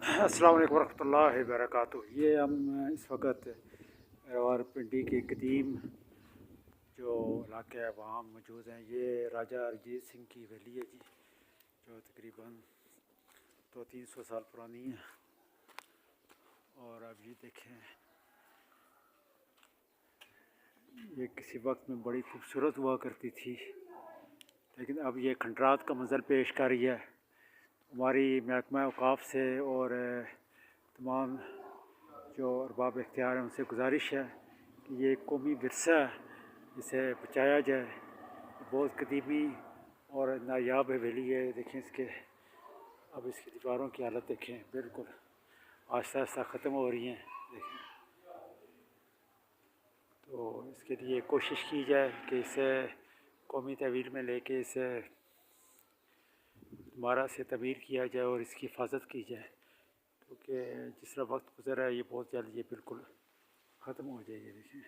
अस्सलाम वालेकुम वरहमतुल्लाहि वबरकातुहू। ये हम इस वक्त रावलपिंडी के कदीम जो इलाके है वहाँ मौजूद हैं। ये राजा अरिजीत सिंह की हवेली है जी, जो तकरीबन 200-300 साल पुरानी है। और अब ये देखें, ये किसी वक्त में बड़ी खूबसूरत हुआ करती थी, लेकिन अब ये खंडरात का मंजर पेश कर रही है। हमारी महकमा औकाफ से और तमाम जो अरबाब इख्तियार हैं उनसे गुजारिश है कि ये कौमी विरसा है, इसे बचाया जाए। बहुत कदीमी और नायाब हवेली है। देखें इसके, अब इसकी दीवारों की हालत देखें, बिल्कुल आहिस्ता आहिस्ता ख़त्म हो रही हैं। देखें, तो इसके लिए कोशिश की जाए कि इसे कौमी तहवील में लेके इसे दोबारा से तमीर किया जाए और इसकी हिफाजत की जाए, क्योंकि जिस तरह वक्त गुज़रा है ये बहुत जल्द ये बिल्कुल ख़त्म हो जाएगी। देखें।